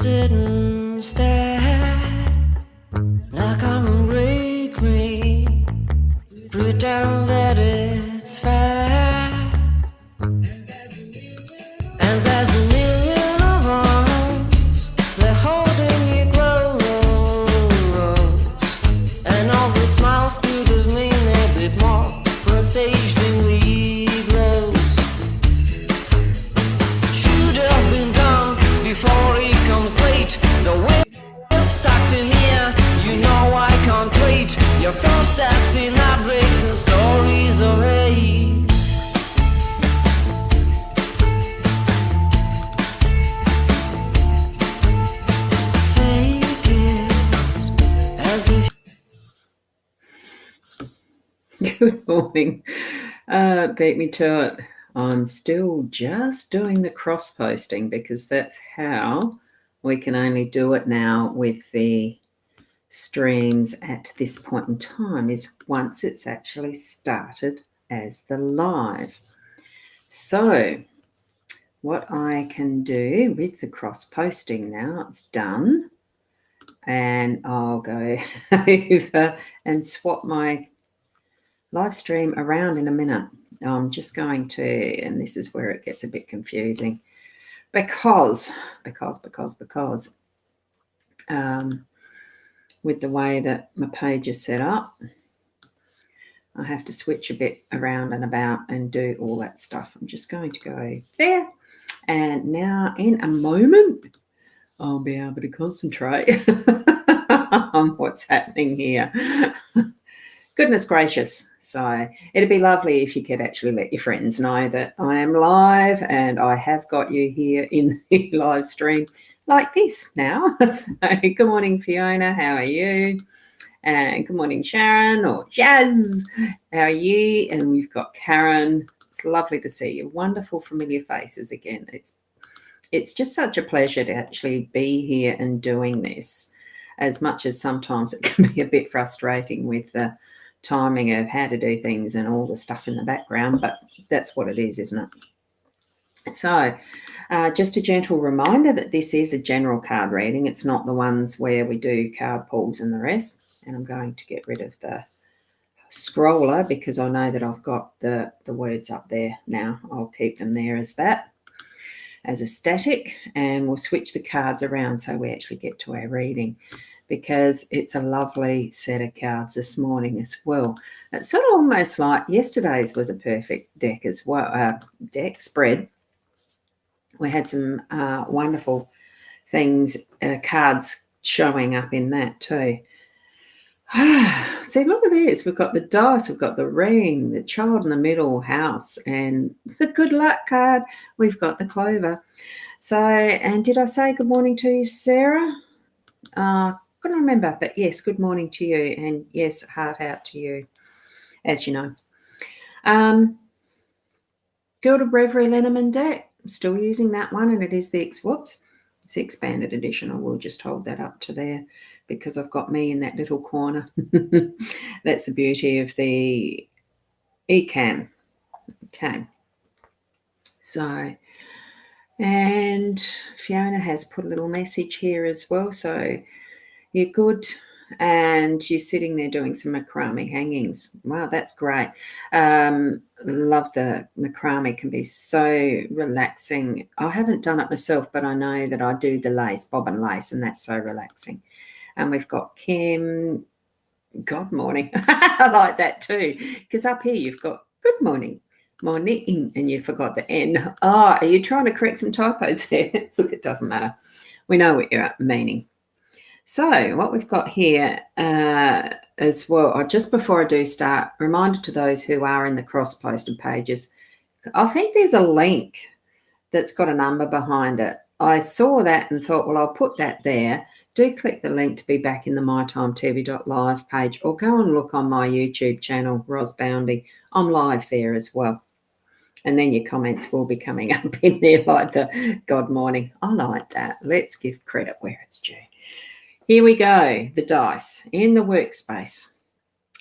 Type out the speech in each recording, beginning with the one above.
sit and stare. Now come and break me. Pretend that it's fair. And there's a million of arms, they're holding you close. And all the smiles could have mean a bit more on stage than we glows. Should have been done before he comes late. The way we're stuck in here, you know I can't wait. Your first steps in heartbreaks and stories of hate. Fake it as if. Good morning. Beat me to it. I'm still just doing the cross posting because that's how we can only do it now with the streams at this point in time, is once it's actually started as the live. So what I can do with the cross posting now, it's done, and I'll go over and swap my live stream around in a minute. I'm just going to, and this is where it gets a bit confusing because with the way that my page is set up, I have to switch a bit around and about and do all that stuff. I'm just going to go there, and now in a moment I'll be able to concentrate on what's happening here. Goodness gracious. So it'd be lovely if you could actually let your friends know that I am live and I have got you here in the live stream like this now. So good morning, Fiona. How are you? And good morning, Sharon or Jazz. How are you? And we've got Karen. It's lovely to see you. Wonderful familiar faces again. It's just such a pleasure to actually be here and doing this, as much as sometimes it can be a bit frustrating with the timing of how to do things and all the stuff in the background, but that's what it is, isn't it? So just a gentle reminder that this is a general card reading. It's not the ones where we do card pulls and the rest. And I'm going to get rid of the scroller because I know that I've got the words up there now. I'll keep them there as that, as a static, and we'll switch the cards around so we actually get to our reading, because it's a lovely set of cards this morning as well. It's sort of almost like yesterday's was a perfect deck as well, deck spread. We had some wonderful things, cards showing up in that too. See, look at this. We've got the dice, we've got the ring, the child in the middle, house, and the good luck card. We've got the clover. So, and did I say good morning to you, Sarah? Couldn't remember, but yes, good morning to you, and yes, heart out to you, as you know. Gilded Reverie Lenormand deck. I'm still using that one, and it is the it's the expanded edition. I will just hold that up to there because I've got me in that little corner. That's the beauty of the eCam. Okay. So, and Fiona has put a little message here as well. So you're good, and you're sitting there doing some macrame hangings. Wow, that's great. Love the macrame, can be so relaxing. I haven't done it myself, but I know that I do the lace, bobbin lace, and that's so relaxing. And we've got Kim. God morning. I like that too, because up here you've got good morning, morning, and you forgot the N. Oh, are you trying to correct some typos there? Look, it doesn't matter. We know what you're meaning. So what we've got here as well, just before I do start, reminder to those who are in the cross-posted pages, I think there's a link that's got a number behind it. I saw that and thought, well, I'll put that there. Do click the link to be back in the mytimetv.live page, or go and look on my YouTube channel, Boundy. I'm live there as well. And then your comments will be coming up in there like the God morning. I like that. Let's give credit where it's due. Here we go, the dice in the workspace.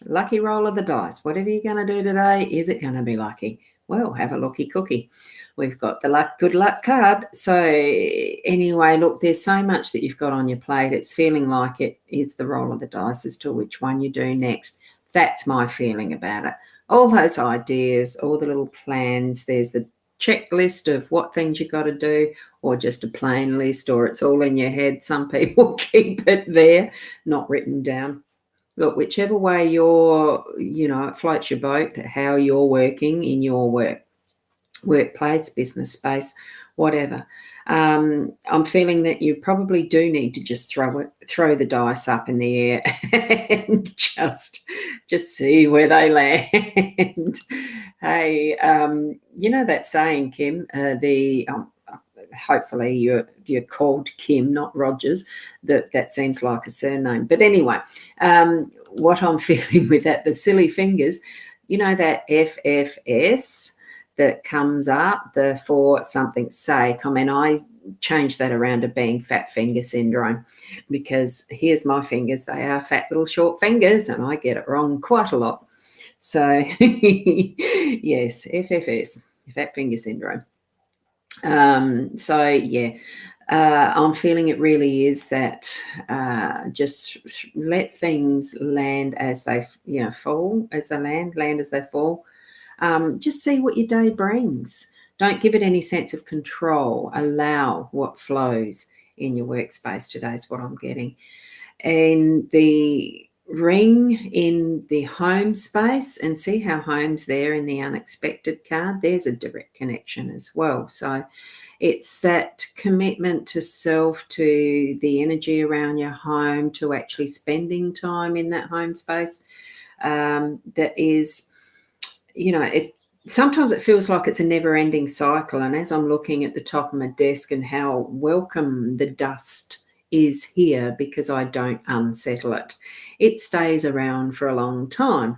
Lucky roll of the dice. Whatever you're going to do today, is it going to be lucky? Well, have a looky cookie. We've got the good luck card. So anyway, look, there's so much that you've got on your plate. It's feeling like it is the roll of the dice as to which one you do next. That's my feeling about it. All those ideas, all the little plans. There's the checklist of what things you got to do, or just a plain list, or it's all in your head. Some people keep it there, not written down. Look, whichever way it floats your boat, how you're working in your workplace, business space, whatever. I'm feeling that you probably do need to just throw the dice up in the air and just see where they land. Hey, you know that saying, Kim, hopefully you're called Kim, not Rogers. That seems like a surname. But anyway, what I'm feeling with that, the silly fingers, you know, that FFS that comes up, the for something's sake. I mean, I changed that around to being fat finger syndrome, because here's my fingers. They are fat little short fingers, and I get it wrong quite a lot. So yes, FFS, fat finger syndrome. So yeah, I'm feeling it really is that just let things land as they fall, as they land as they fall. Just see what your day brings. Don't give it any sense of control. Allow what flows in your workspace today is what I'm getting. And the ring in the home space, and see how home's there in the unexpected card. There's a direct connection as well. So it's that commitment to self, to the energy around your home, to actually spending time in that home space. That is, sometimes it feels like it's a never-ending cycle. And as I'm looking at the top of my desk and how welcome the dust is here, because I don't unsettle it, it stays around for a long time.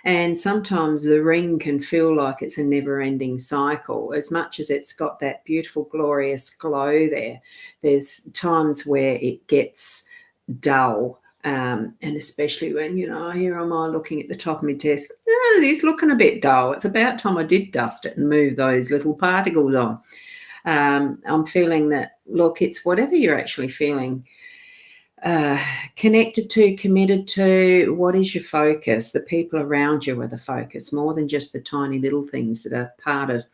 And sometimes the ring can feel like it's a never-ending cycle, as much as it's got that beautiful, glorious glow there. There's times where it gets dull. And especially when, here am I looking at the top of my desk, it is looking a bit dull. It's about time I did dust it and move those little particles on. I'm feeling that, look, it's whatever you're actually feeling connected to, committed to. What is your focus? The people around you are the focus, more than just the tiny little things that are part of,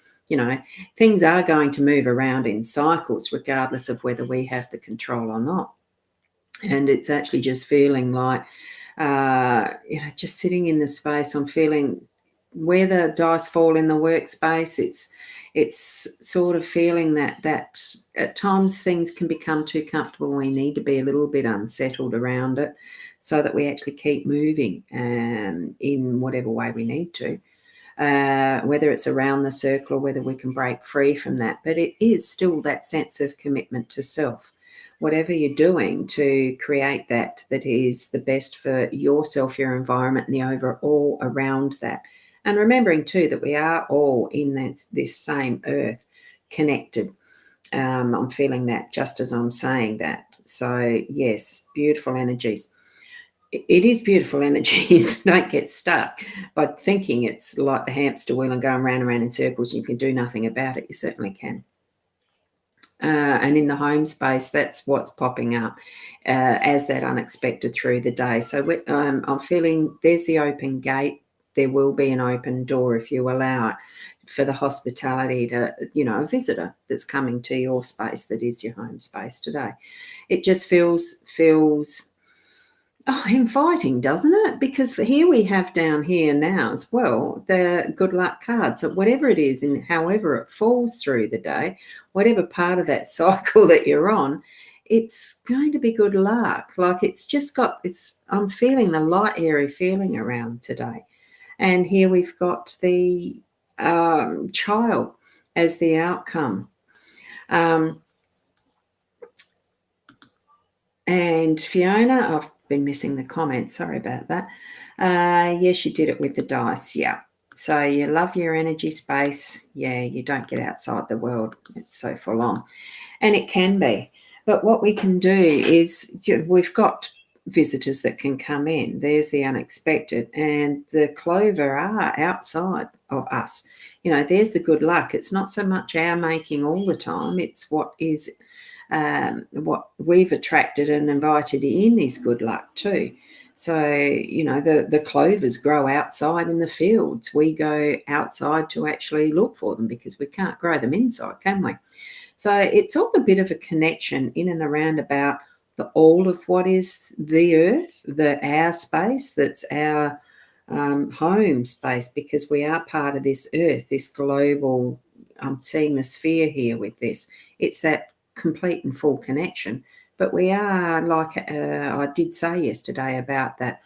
things are going to move around in cycles, regardless of whether we have the control or not. And it's actually just feeling like, just sitting in the space. I'm feeling where the dice fall in the workspace. It's sort of feeling that at times things can become too comfortable. We need to be a little bit unsettled around it, so that we actually keep moving in whatever way we need to. Whether it's around the circle or whether we can break free from that. But it is still that sense of commitment to self. Whatever you're doing to create that is the best for yourself, your environment, and the overall around that. And remembering too that we are all in this same earth, connected. I'm feeling that just as I'm saying that. So yes, beautiful energies. It is beautiful energies. Don't get stuck by thinking it's like the hamster wheel and going round and round in circles and you can do nothing about it. You certainly can. And in the home space, that's what's popping up as that unexpected through the day. So I'm feeling there's the open gate. There will be an open door if you allow it, for the hospitality to, a visitor that's coming to your space that is your home space today. It just feels inviting, doesn't it? Because here we have down here now as well the good luck card. So whatever it is and however it falls through the day, whatever part of that cycle that you're on, it's going to be good luck. Like I'm feeling the light, airy feeling around today. And here we've got the child as the outcome. And Fiona, I've been missing the comment. Sorry about that. Yes, you did it with the dice. Yeah. So you love your energy space. Yeah, you don't get outside the world. It's so full on. And it can be. But what we can do is we've got visitors that can come in. There's the unexpected. And the clover are outside of us. there's the good luck. It's not so much our making all the time. It's what we've attracted and invited in is good luck too. So, the clovers grow outside in the fields. We go outside to actually look for them because we can't grow them inside, can we? So it's all a bit of a connection in and around about all of what is the earth, our space, that's our home space, because we are part of this earth, this global, I'm seeing the sphere here with this. It's that complete and full connection. But we are, like I did say yesterday about that,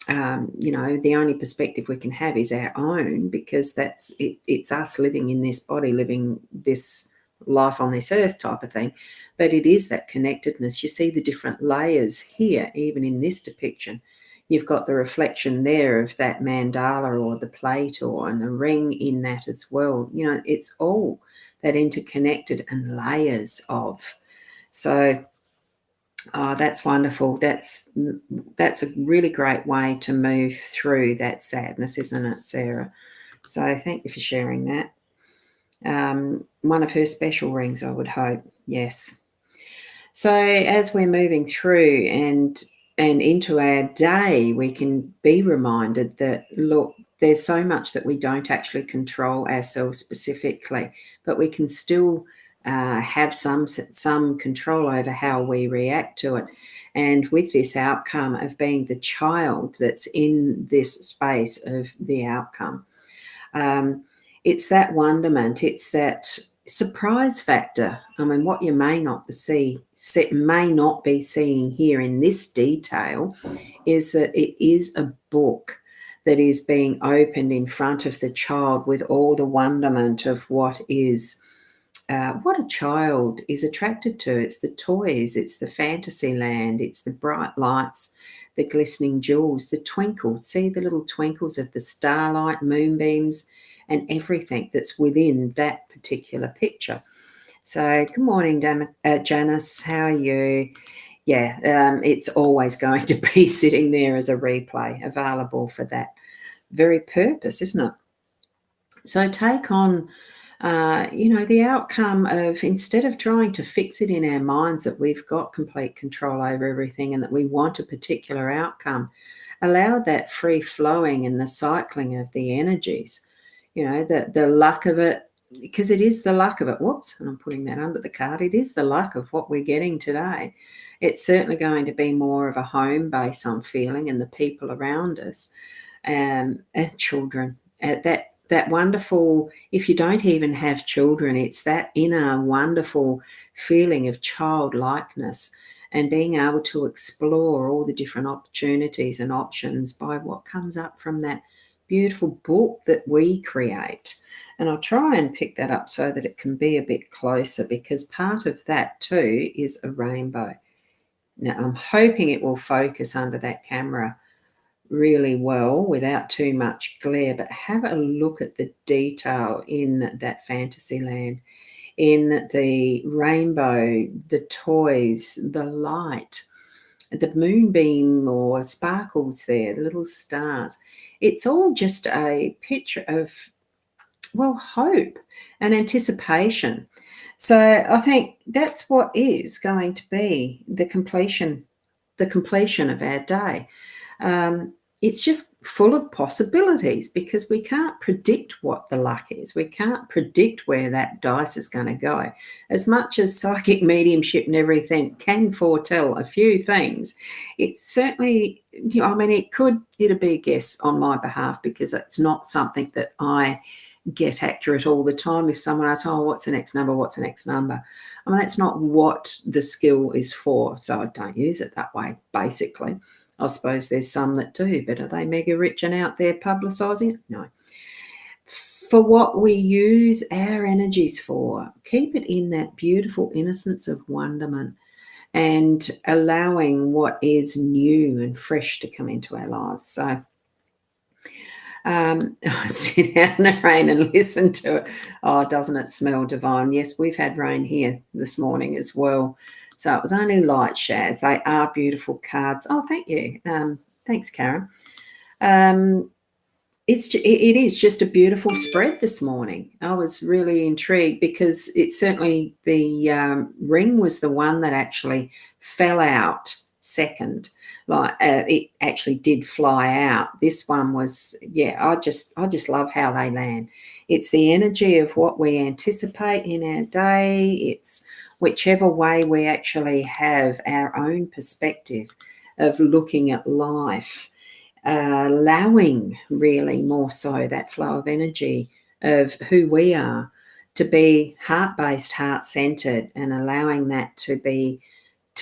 the only perspective we can have is our own, because that's it, it's us living in this body, living this life on this earth type of thing. But it is that connectedness. You see the different layers here, even in this depiction. You've got the reflection there of that mandala or the plate and the ring in that as well. It's all that interconnected and layers of. So that's wonderful. That's a really great way to move through that sadness, isn't it, Sarah? So thank you for sharing that. One of her special rings, I would hope. Yes. So as we're moving through and into our day, we can be reminded that, look, there's so much that we don't actually control ourselves specifically, but we can still have some control over how we react to it. And with this outcome of being the child that's in this space of the outcome, it's that wonderment, it's that surprise factor. I mean, what you may not be seeing here in this detail is that it is a book that is being opened in front of the child with all the wonderment of what a child is attracted to. It's the toys, it's the fantasy land, it's the bright lights, the glistening jewels, the twinkles. See the little twinkles of the starlight, moonbeams, and everything that's within that particular picture. So good morning, Janice. How are you? Yeah, it's always going to be sitting there as a replay available for that very purpose, isn't it? So take on, the outcome of, instead of trying to fix it in our minds that we've got complete control over everything and that we want a particular outcome, allow that free flowing and the cycling of the energies, the luck of it, because it is the luck of it. Whoops, and I'm putting that under the card. It is the luck of what we're getting today. It's certainly going to be more of a home base, I'm feeling, and the people around us, and children. That wonderful, if you don't even have children, it's that inner wonderful feeling of childlikeness and being able to explore all the different opportunities and options by what comes up from that beautiful book that we create. And I'll try and pick that up so that it can be a bit closer, because part of that too is a rainbow. Now, I'm hoping it will focus under that camera really well without too much glare, but have a look at the detail in that fantasy land, in the rainbow, the toys, the light, the moonbeam or sparkles there, the little stars. It's all just a picture of, hope and anticipation. So I think that's what is going to be the completion of our day. It's just full of possibilities, because we can't predict what the luck is. We can't predict where that dice is going to go. As much as psychic mediumship and everything can foretell a few things, it's certainly, it'd be a guess on my behalf, because it's not something that I get accurate all the time. If someone asks, what's the next number? What's the next number? I mean, that's not what the skill is for. So I don't use it that way, basically. I suppose there's some that do, but are they mega rich and out there publicising it? No. For what we use our energies for, keep it in that beautiful innocence of wonderment and allowing what is new and fresh to come into our lives. So I sit out in the rain and listen to it. Oh, doesn't it smell divine? Yes, we've had rain here this morning as well. So it was only light showers. They are beautiful cards. Oh, thank you. Thanks, Karen. it is just a beautiful spread this morning. I was really intrigued because it certainly, the ring was the one that actually fell out second. Like it actually did fly out. This one was, yeah, I just love how they land. It's the energy of what we anticipate in our day. It's whichever way we actually have our own perspective of looking at life, allowing really more so that flow of energy of who we are to be heart-based, heart-centered, and allowing that to be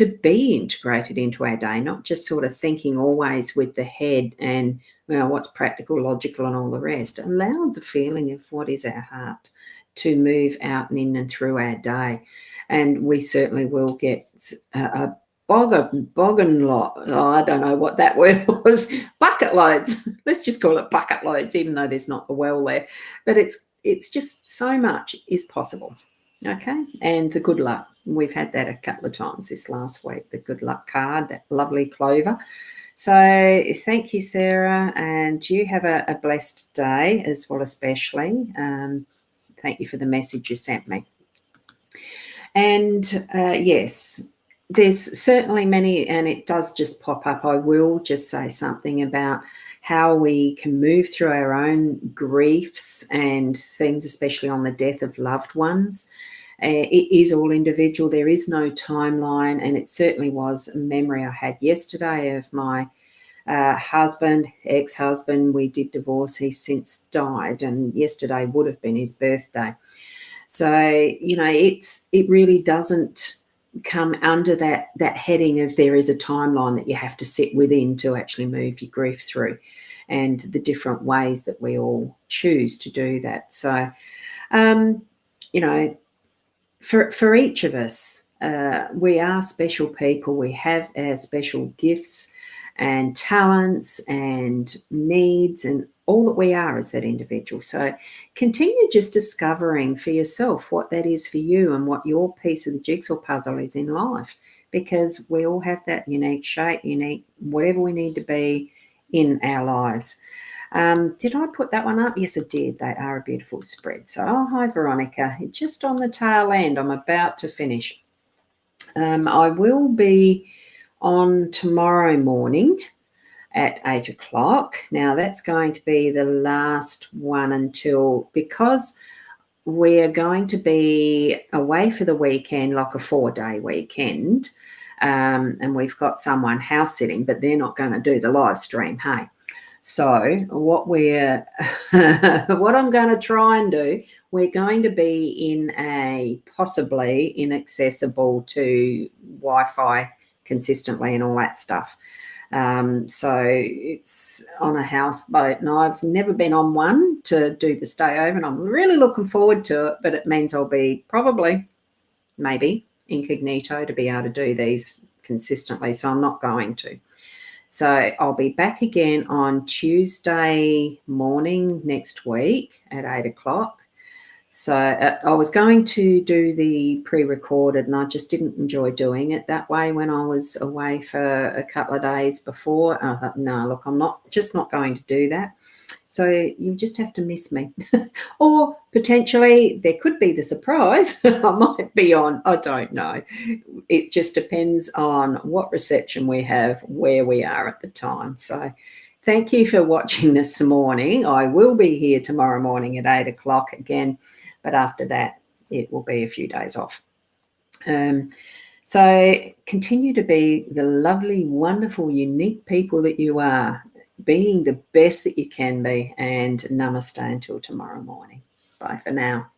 integrated into our day, not just sort of thinking always with the head and, what's practical, logical, and all the rest. Allow the feeling of what is our heart to move out and in and through our day. And we certainly will get a boggin lot. Oh, I don't know what that word was. Bucket loads. Let's just call it bucket loads, even though there's not the well there. But it's just so much is possible. Okay, and the good luck. We've had that a couple of times this last week, the good luck card, that lovely clover. So thank you, Sarah, and you have a blessed day as well, especially. Thank you for the message you sent me. And yes, there's certainly many, and it does just pop up. I will just say something about how we can move through our own griefs and things, especially on the death of loved ones. It is all individual. There is no timeline, and it certainly was a memory I had yesterday of my ex-husband. We did divorce. He's since died, and yesterday would have been his birthday. So, it really doesn't come under that heading of there is a timeline that you have to sit within to actually move your grief through, and the different ways that we all choose to do that. So, for each of us, we are special people. We have our special gifts and talents and needs and all that we are as that individual. So continue just discovering for yourself what that is for you and what your piece of the jigsaw puzzle is in life, because we all have that unique shape, unique whatever we need to be in our lives. Did I put that one up? Yes, I did. They are a beautiful spread. So, hi, Veronica. Just on the tail end, I'm about to finish. I will be on tomorrow morning at 8 o'clock. Now, that's going to be the last one until, because we're going to be away for the weekend, like a 4-day weekend, and we've got someone house sitting, but they're not going to do the live stream, hey? So what I'm going to try and do, we're going to be in a possibly inaccessible to Wi-Fi consistently and all that stuff. So it's on a houseboat, and I've never been on one to do the stay over, and I'm really looking forward to it, but it means I'll be maybe incognito to be able to do these consistently, so I'm not going to. So I'll be back again on Tuesday morning next week at 8 o'clock. So I was going to do the pre-recorded, and I just didn't enjoy doing it that way when I was away for a couple of days before. And I thought, no, look, I'm not going to do that. So you just have to miss me. Or potentially there could be the surprise I might be on. I don't know. It just depends on what reception we have, where we are at the time. So thank you for watching this morning. I will be here tomorrow morning at 8 o'clock again, but after that it will be a few days off. So continue to be the lovely, wonderful, unique people that you are, being the best that you can be, and namaste until tomorrow morning. Bye for now.